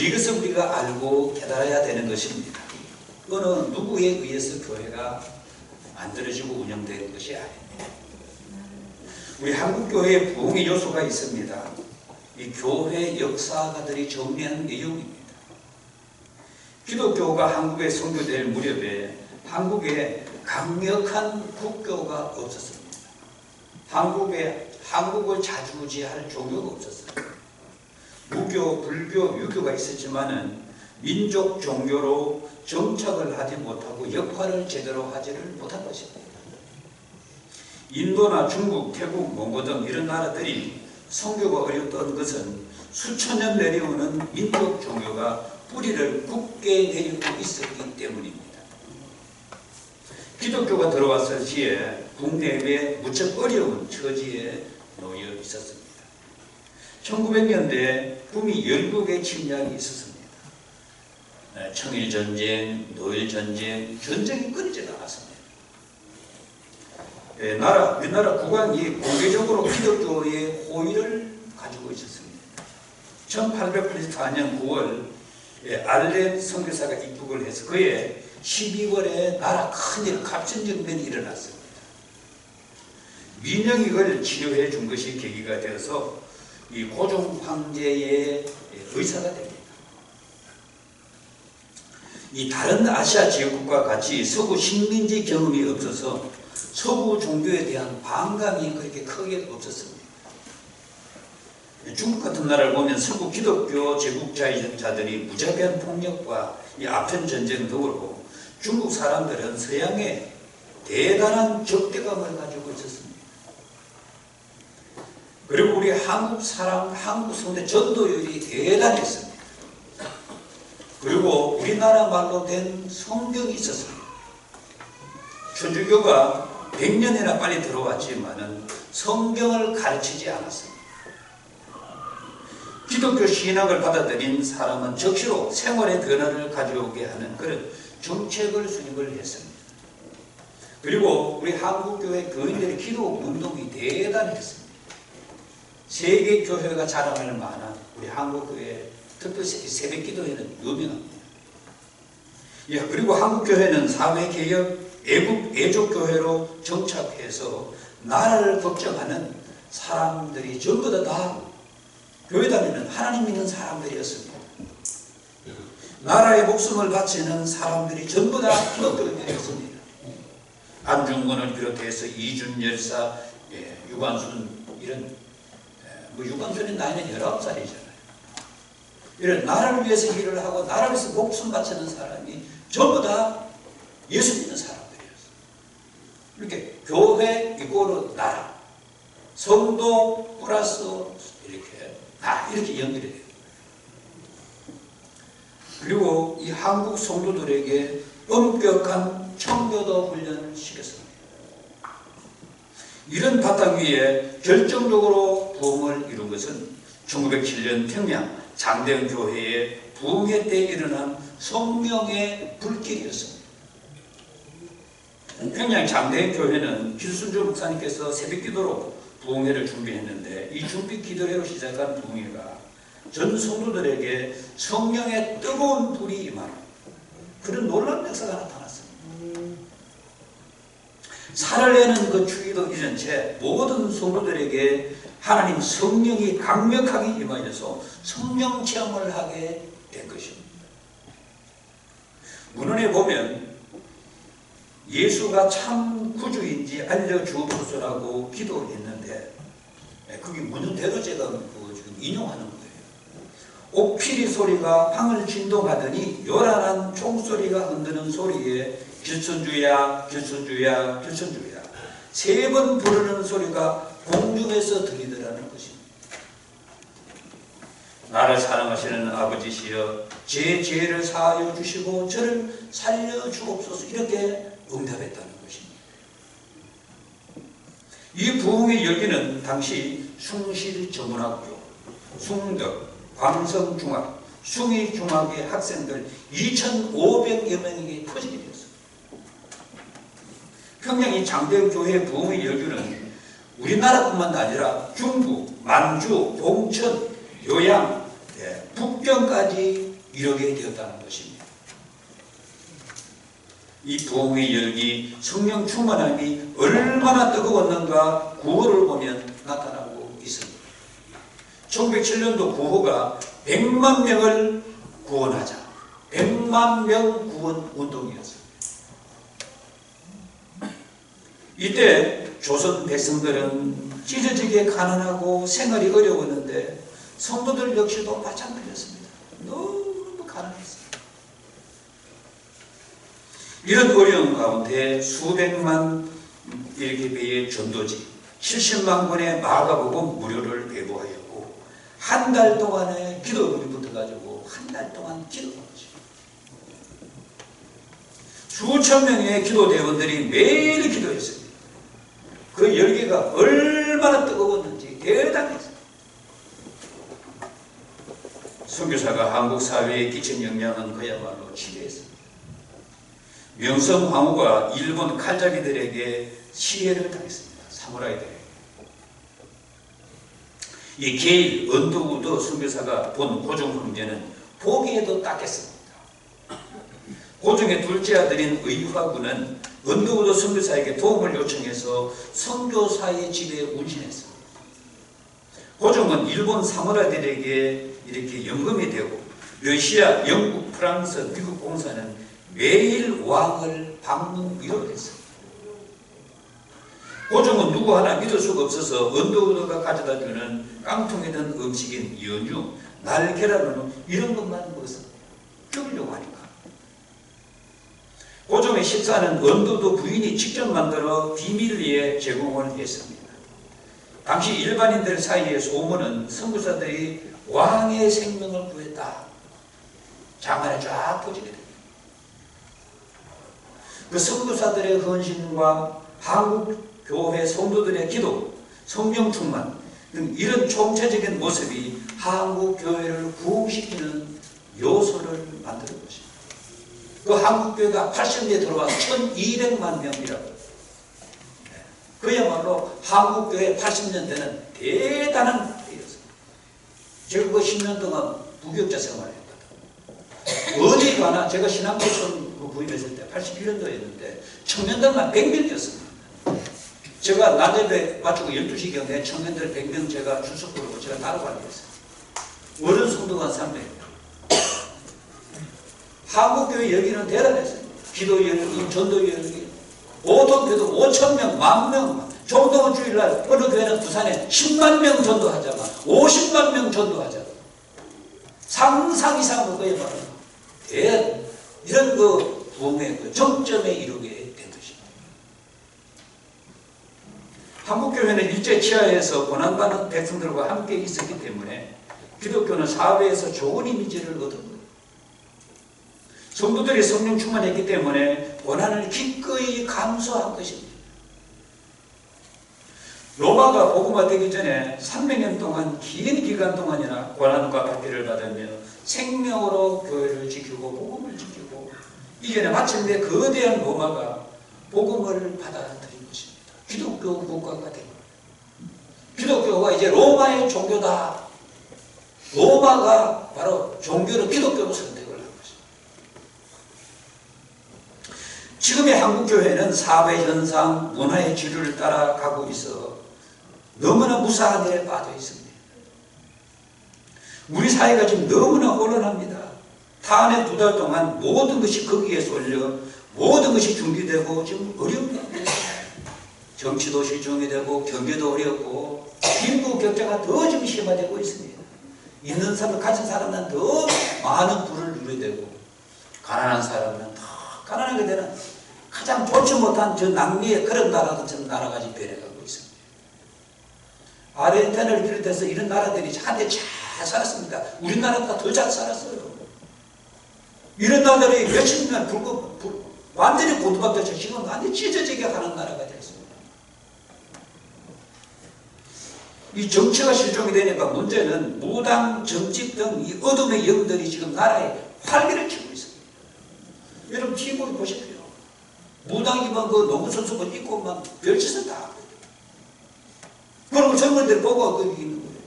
이것을 우리가 알고 깨달아야 되는 것입니다. 어느 누구에 의해서 교회가 만들어지고 운영되는 것이 아닙니다. 우리 한국교회에 부흥의 요소가 있습니다. 이 교회 역사가들이 정리한 내용입니다. 기독교가 한국에 선교될 무렵에 한국에 강력한 국교가 없었습니다. 한국에 한국을 자주지할 종교가 없었어요. 무교, 불교, 유교가 있었지만은 민족 종교로 정착을 하지 못하고 역할을 제대로 하지를 못한 것입니다. 인도나 중국, 태국, 몽고 등 이런 나라들이 선교가 어려웠던 것은 수천 년 내려오는 민족 종교가 뿌리를 굳게 내리고 있었기 때문입니다. 기독교가 들어왔을 시에 국내외 무척 어려운 처지에 놓여 있었습니다. 1900년대에 북미 열국의 침략이 있었습니다. 청일전쟁, 노일전쟁, 전쟁이 끊이지 않았습니다. 우리나라 국왕이 공개적으로 기독교의 호의를 가지고 있었습니다. 1884년 9월 알렌 선교사가 입국을 해서 그해 12월에 나라 큰일 갑천정변이 일어났습니다. 민영익을 치료해 준 것이 계기가 되어서 이 고종 황제의 의사가 됩니다. 이 다른 아시아 지역국과 같이 서구 식민지 경험이 없어서 서구 종교에 대한 반감이 그렇게 크게 없었습니다. 중국 같은 나라를 보면 서구 기독교 제국자들이 무자비한 폭력과 이 아편 전쟁 등으로 중국 사람들은 서양에 대단한 적대감을 가지고 있었습니다. 그리고 우리 한국 성대 전도율이 대단했습니다. 그리고 우리나라 말로 된 성경이 있었습니다. 천주교가 100년이나 빨리 들어왔지만은 성경을 가르치지 않았습니다. 기독교 신학을 받아들인 사람은 적시로 생활의 변화를 가져오게 하는 그런 정책을 수립을 했습니다. 그리고 우리 한국교회 교인들의 기도 운동이 대단했습니다. 세계 교회가 자랑할 만한 우리 한국교회 특별히 새벽기도회는 유명합니다. 그리고 한국교회는 사회개혁, 애족교회로 정착해서 나라를 걱정하는 사람들이 전부 다 교회 다니는 하나님 믿는 사람들이었습니다. 나라의 목숨을 바치는 사람들이 전부 다 기독교인들이었습니다. 안중근을 비롯해서 이준 열사, 유관순 이런 유관순의 나이는 19살이잖아요. 이런 나라를 위해서 일을 하고 나라를 위해서 목숨 바치는 사람이 전부 다 예수 믿는 사람들이었어요. 이렇게 교회 이꼬르 나라, 성도 플러스 이렇게 연결이 돼요. 그리고 이 한국 성도들에게 엄격한 청교도 훈련을 시켰습니다. 이런 바탕 위에 결정적으로 부흥을 이룬 것은 1907년 평양 장대현 교회의 부흥회 때 일어난 성령의 불길이었습니다. 평양 장대현 교회는 길순주 목사님께서 새벽기도로 부흥회를 준비했는데 이 준비 기도회로 시작한 부흥회가 전 성도들에게 성령의 뜨거운 불이 임하는 그런 놀라운 역사가 나타났습니다. 살을 내는 그 주기도 이전 채 모든 성도들에게 하나님 성령이 강력하게 임하여서 성령 체험을 하게 된 것입니다. 문헌에 보면 예수가 참 구주인지 알려주옵소서라고 기도했는데 그게 문헌대로 제가 지금 인용하는 거예요. 옥피리 소리가 방을 진동하더니 요란한 총소리가 흔드는 소리에 길선주야 길선주야 길선주야 3번 부르는 소리가 공중에서 들리더라는 것입니다. 나를 사랑하시는 아버지시여 제 죄를 사하여 주시고 저를 살려 주옵소서 이렇게 응답했다는 것입니다. 이 부흥의 열기는 당시 숭실전문학교, 숭덕, 광성중학, 숭의중학의 학생들 2,500여 명에게 퍼지게 되었습니다. 평양이 장대현 교회 부흥의 열기는 우리나라뿐만 아니라 중국, 만주, 봉천, 요양, 북경까지 이르게 되었다는 것입니다. 이 부흥의 열기, 성령 충만함이 얼마나 뜨거웠는가 구호를 보면 나타나고 있습니다. 1907년도 구호가 100만 명을 구원하자. 100만 명 구원 운동이었습니다. 이때 조선 백성들은 찢어지게 가난하고 생활이 어려웠는데 성도들 역시도 마찬가지였습니다. 너무 가난했어요. 이런 어려운 가운데 수백만 이렇게 배의 전도지 70만 권의 마가복음 무료를 배부하였고 한 달 동안에 기도물이 붙어가지고 한 달 동안 기도한 거죠. 수천 명의 기도대원들이 매일 기도했습니다. 그 열기가 얼마나 뜨거웠는지 대단했어요. 선교사가 한국 사회에 끼친 영향은 그야말로 지대했습니다. 명성 황후가 일본 칼잡이들에게 시해를 당했습니다. 사무라이들에게. 이 게일 언더우드 선교사가 본 고종 황제는 보기에도 딱했습니다. 고종의 둘째 아들인 의화군은 언더우드 선교사에게 도움을 요청해서 선교사의 집에 운신했습니다. 고종은 일본 사무라이들에게 이렇게 연금이 되고 러시아, 영국, 프랑스, 미국 공사는 매일 왕을 방문 위로했습니다. 고종은 누구 하나 믿을 수가 없어서 언더우드가 가져다 주는 깡통에 든 음식인 연유, 날계란으로 이런 것만 먹어서 죽으려고 하니까. 고종의 식사는 언더우드 부인이 직접 만들어 비밀을 위해 제공을 했습니다. 당시 일반인들 사이의 소문은 선교사들이 왕의 생명을 구했다. 장안에 쫙 퍼지게 됩니다. 그 선교사들의 헌신과 한국 교회 성도들의 기도, 성령 충만 등 이런 총체적인 모습이 한국 교회를 부흥시키는 요소를 만드는 것입니다. 그 한국 교회가 80년대에 들어와서 1200만 명이라고. 그야말로 한국 교회 80년대는 대단한 때였습니다. 제가 그 10년 동안 부교육자 생활했거든요. 어디 가나 제가 신학교선 부임했을 때 81년도였는데 청년들만 100명이었습니다. 제가 낮에 맞추고 12시경에 청년들 100명 제가 출석 부르고 제가 따라가겠어요. 어른 성도가 300명. 한국교회 열기는 대단했어요. 기도 열기, 전도 열기. 보통 교도 5,000명, 10,000명. 종도원 주일날 어느 교회는 부산에 10만 명 전도하자마 50만 명 전도하자. 상상 이상 그거에 말하는 이런 그 부흥의 그 정점에 이르게 된 것입니다. 한국교회는 일제 치하에서 고난받는 백성들과 함께 있었기 때문에 기독교는 사회에서 좋은 이미지를 얻은 거예요. 성도들이 성령 충만했기 때문에 고난을 기꺼이 감수한 것입니다. 로마가 복음화되기 전에 300년 동안 긴 기간 동안이나 고난과 박해를 받으며 생명으로 교회를 지키고 복음을 지키고 이전에 마침내 거대한 로마가 복음을 받아들인 것입니다. 기독교 국가가 된 거예요. 기독교가 이제 로마의 종교다. 로마가 바로 종교를 기독교로 선택을 한 것입니다. 지금의 한국교회는 사회 현상, 문화의 주류를 따라가고 있어 너무나 무사한 일에 빠져 있습니다. 우리 사회가 지금 너무나 혼란합니다. 탄핵 2달 동안 모든 것이 거기에 쏠려 모든 것이 준비되고 지금 어렵다. 정치도 실종이 되고 경제도 어렵고 빈부 격차가 더 좀 심화되고 있습니다. 있는 사람, 가진 사람은 더 많은 부를 누리게 되고 가난한 사람은 더 가난하게 되는 가장 좋지 못한 저 남미의 그런 나라도 전 나라가 지금 변해가고 있습니다. 아르헨티나를 비롯해서 이런 나라들이 한때 잘 살았습니다. 우리나라보다 더 잘 살았어요. 이런 나라들이 몇십 년 완전히 고도박돼서 지금 완전히 찢어지게 가는 나라가 됐습니다. 이 정치가 실종이 되니까 문제는 무당, 정치 등 이 어둠의 영들이 지금 나라에 활기를 치고 있습니다. 여러분 TV 보십시오. 무당이면 그 농구선수만 입고 막 별짓을 다 하고 그리고 젊은이들 보고 거기 있는 거예요.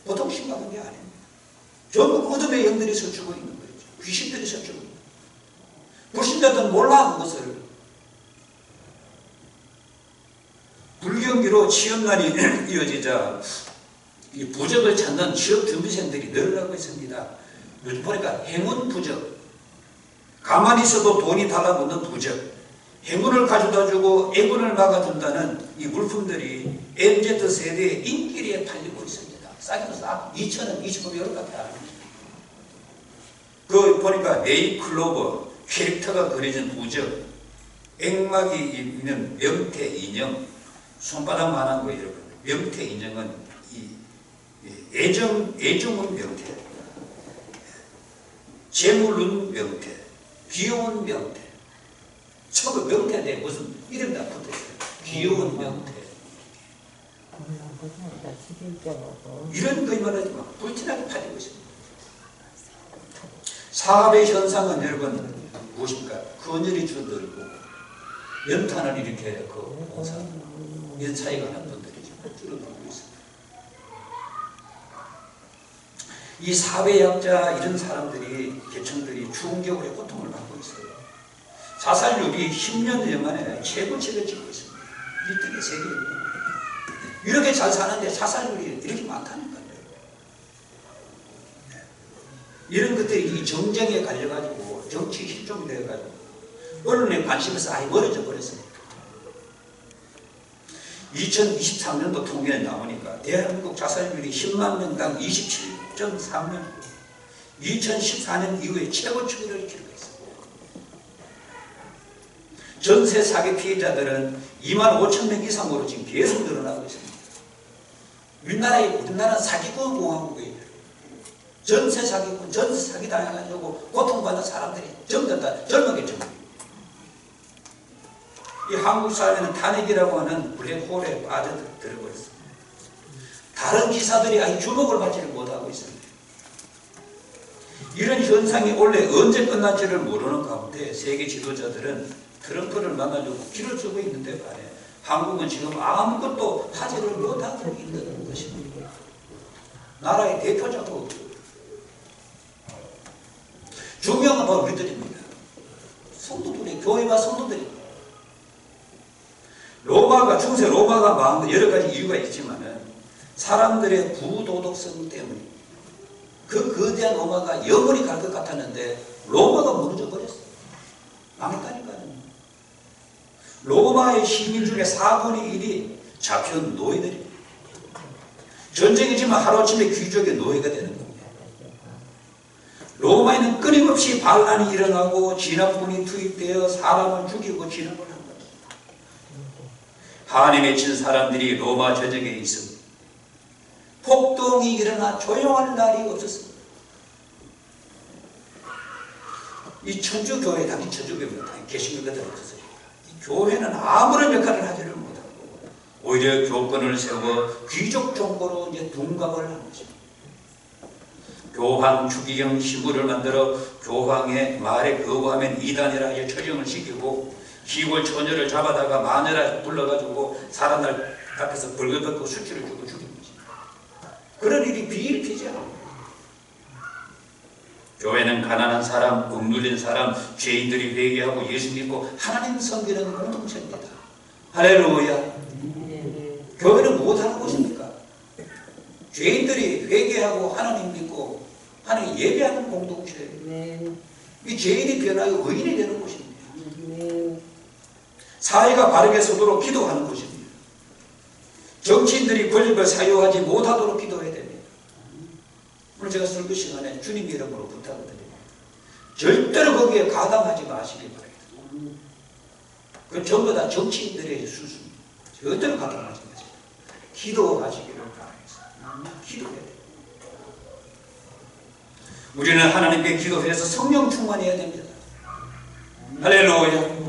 보통 심각한 게 아닙니다. 전부 어둠의 영들이 서주고 있는 거죠. 귀신들이 서주고 있는 거예요. 불신자들은 몰라 그것을. 불경기로 취업난이 이어지자 이 부적을 찾는 취업 준비생들이 늘어나고 있습니다. 요즘 보니까 행운 부적, 가만히 있어도 돈이 달라붙는 부적, 행운을 가져다주고 애군을 막아준다는 이 물품들이 MZ세대의 인기리에 팔리고 있습니다. 싸기도 싸. 2,000원, 2,500원밖에 안 합니다. 그 보니까 네잎클로버, 캐릭터가 그려진 부적, 액막이 있는 명태 인형, 손바닥만한 거 여러분. 명태 인형은 애정은 명태, 재물은 명태, 귀여운 명태. 처음에 명태인데 무슨 이름 다 붙어있어요. 귀여운 명태. 이런 거이말하지 마. 불티나게 팔리고 있습니다. 사업의 현상은 여러분 무엇입니까? 그늘이 줄들고 연탄을 이렇게 공사 이런 차이가 난 분들이 줄어들고 있습니다. 이 사회약자 이런 사람들이 계층들이 추운 겨울에 고통을 받고 있어요. 자살률이 10년 만에 최고치를 찍고 있습니다. 1등의 세계입니다. 이렇게 잘 사는데 자살률이 이렇게 많다니까요. 이런 것들이 이 정쟁에 갈려가지고 정치 실종이 되어가지고 언론의 관심에서 아예 멀어져 버렸습니다. 2023년도 통계에 나오니까 대한민국 자살률이 10만 명당 27.3명, 2014년 이후에 최고치를 기록했습니다. 전세 사기 피해자들은 2만 5천 명 이상으로 지금 계속 늘어나고 있습니다. 우리나라는 사기꾼 공화국이에요. 전세 사기꾼, 전세 사기 당해가지고 고통받는 사람들이 전부 다 젊은 게 전부입니다. 이 한국 사회는 탄핵이라고 하는 블랙홀에 빠져들어버렸습니다. 다른 기사들이 아예 주목을 받지를 못하고 있습니다. 이런 현상이 원래 언제 끝날지를 모르는 가운데 세계 지도자들은 트럼프를 만나려고 길을 쓰고 있는데 반해 한국은 지금 아무것도 하지를 못하고 있는 것입니다. 나라의 대표자도 중요한 건 바로 우리들입니다. 성도들이, 교회와 성도들입니다. 중세 로마가 망한 여러 가지 이유가 있지만은 사람들의 부도덕성 때문에 그 거대한 로마가 영원히 갈 것 같았는데 로마가 무너져 버렸어요. 망했다니까요. 로마의 시민 중에 4분의 1이 잡혀온 노예들입니다. 전쟁이지만 하루아침에 귀족의 노예가 되는 겁니다. 로마에는 끊임없이 반란이 일어나고 진압군이 투입되어 사람을 죽이고 진압을 한 겁니다. 한이 맺힌 사람들이 로마 전역에 있습니다. 폭동이 일어나 조용할 날이 없었습니다. 이 천주교회, 당시 천주교회입니다. 개신교회들은 없었어요. 이 교회는 아무런 역할을 하지를 못하고 오히려 교권을 세워 귀족 정보로 이제 둔갑을 하는 것입니다. 교황 추기경 시구를 만들어 교황의 말에 거부하면 이단이라 이제 처형을 시키고 시골 처녀를 잡아다가 마녀라 불러가지고 사람들 앞에서 벌거벗고 수치를 주고 죽인 거지. 그런 일이 비일비재합니다. 교회는 가난한 사람, 억눌린 사람, 죄인들이 회개하고 예수 믿고 하나님 섬기는 공동체입니다. 할렐루야. 교회는 무엇하는 곳입니까? 죄인들이 회개하고 하나님 믿고 하나님 예배하는 공동체예요. 이 죄인이 변하여 의인이 되는 곳입니다. 사회가 바르게 서도록 기도하는 곳입니다. 정치인들이 권력을 사유하지 못하도록 기도해야 됩니다. 오늘 제가 설교 시간에 주님 이름으로 부탁을 드립니다. 절대로 거기에 가담하지 마시기 바랍니다. 그건 전부 다 정치인들의 수수입니다. 절대로 가담하지 마세요. 기도하시기를 바랍니다. 기도해야 돼요. 우리는 하나님께 기도해서 성령 충만해야 됩니다. 할렐루야.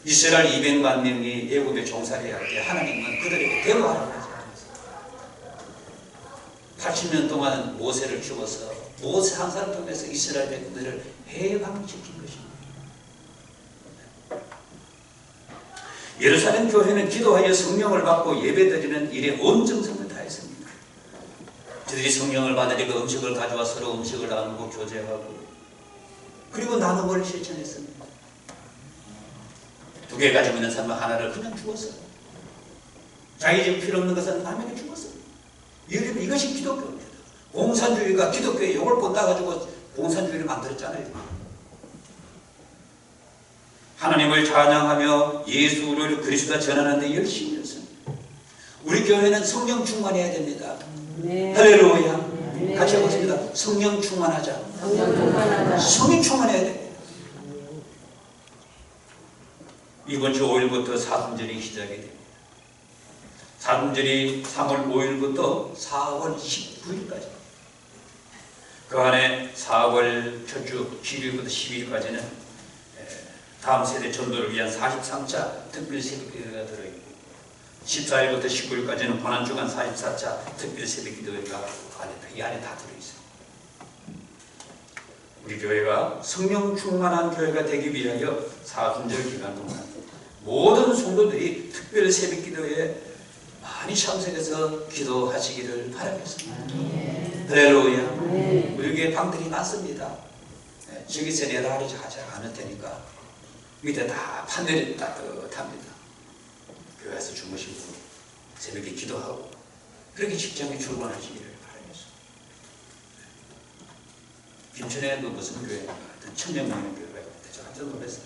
이스라엘 200만 명이 애굽에 종살이 할 때 하나님은 그들에게 대우하라고 하지 않았어요. 80년 동안 모세를 죽어서 모세 한 사람 통해서 이스라엘 백성들을 해방시킨 것입니다. 예루살렘 교회는 기도하여 성령을 받고 예배드리는 일에 온 정성을 다했습니다. 저들이 성령을 받으니까 음식을 가져와 서로 음식을 나누고 교제하고 그리고 나눔을 실천했습니다. 2개 가지고 있는 사람은 하나를 그냥 주었어요. 자기 집 필요 없는 것은 남에게 주었어요. 이것이 기독교입니다. 공산주의가 기독교에 욕을 본다가지고 공산주의를 만들었잖아요. 하나님을 찬양하며 예수를 그리스도가 전하는 데 열심히 했습니다. 우리 교회는 성령 충만해야 됩니다. 네. 할렐루야. 네. 같이 해보겠습니다. 성령 충만하자. 성령 충만해야 됩니다. 이번 주 5일부터 사순절이 시작이 됩니다. 사순절이 3월 5일부터 4월 19일까지. 그 안에 4월 첫주 7일부터 10일까지는 다음 세대 전도를 위한 43차 특별 새벽기도회가 들어있고 14일부터 19일까지는 고난주간 44차 특별 새벽기도회가 이 안에 다 들어있어요. 우리 교회가 성령 충만한 교회가 되기 위하여 사순절 기간 동안 모든 성도들이 특별 새벽기도회에 많이 참석해서 기도하시기를 바라겠습니다. 할렐루야. 우리 교회 방들이 많습니다. 저기서 내라 하지 않을 테니까 밑에 다 판넬이 따뜻합니다. 교회에서 주무시고 새벽에 기도하고 그렇게 직장에 출근하시기를 바라겠습니다. 김천에 그 무슨 교회가 1000명 넘는 교회가 있는데 저 깜짝 놀랐어요.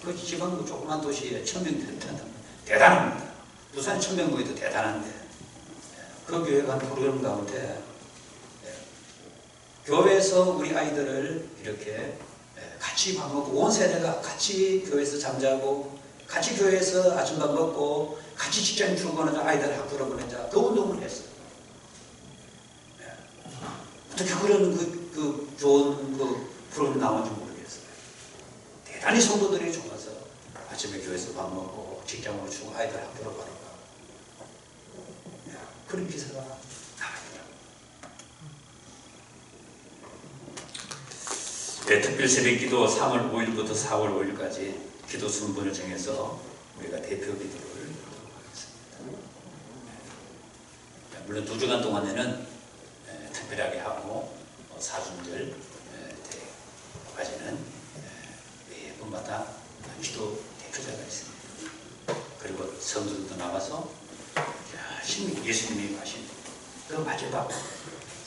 그 지방 조그만 도시에 1000명 된다면 대단합니다. 부산 1000명 모여도 대단한데 그 교회가 한 프로그램 가운데 교회에서 우리 아이들을 이렇게 같이 밥 먹고 온 세대가 같이 교회에서 잠자고 같이 교회에서 아침밥 먹고 같이 직장 출근하자 아이들 학교로 보내자 그 운동을 했어요. 어떻게 그런 그 좋은 그 프로그램 나온지 모르겠어요. 대단히 성도들이 좋아서 아침에 교회에서 밥 먹고 직장으로 출근 아이들 학교로 가는 거 그런 기사가 나와있더라고요. 특별 새벽기도 3월 5일부터 4월 5일까지 기도 순번을 정해서 우리가 대표 기도를 하도록 하겠습니다. 물론 2주간 동안에는 특별하게 하고 사순절 때까지는 매번마다 기도 대표자가 있습니다. 그리고 성도들도 나와서 열심히 예수님이 하신 그 마지막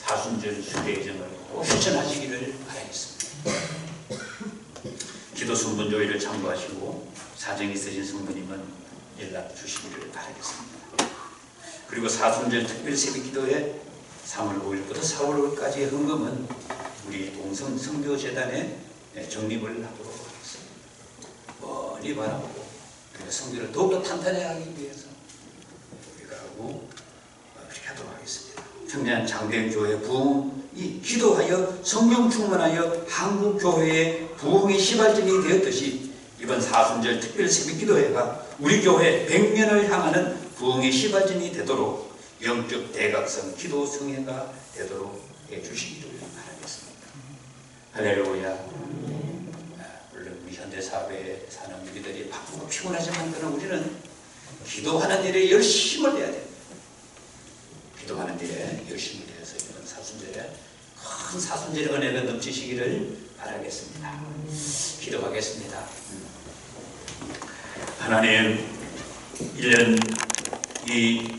사순절 수대정을 꼭 실천하시기를 바라겠습니다. 기도 순번조회를 참고하시고 사정이 있으신 성도님은 연락 주시기를 바라겠습니다. 그리고 사순절 특별 새벽기도회 3월 5일부터 4월 5일까지의 헌금은 우리 동성 성교재단에 적립을 하도록 하겠습니다. 멀리 바라보고 우리가 성교를 더욱더 탄탄히 하기 위해서 우리가 하고 그렇게 하도록 하겠습니다. 청년 장대교회 부흥이 기도하여 성령 충만하여 한국교회의 부흥의 시발점이 되었듯이 이번 사순절 특별 새벽기도회가 우리 교회 100년을 향하는 부흥의 시발점이 되도록 영적 대각성 기도 성회가 되도록 해주시기를 바라겠습니다. 할렐루야. 물론 우리 현대사회에 사는 우리들이 바쁘고 피곤하지만 그러나 우리는 기도하는 일에 열심을 내야 됩니다. 기도하는 일에 열심히 내서 이번 사순절에 큰 사순절의 은혜가 넘치시기를 바라겠습니다. 기도하겠습니다. 하나님 1년 이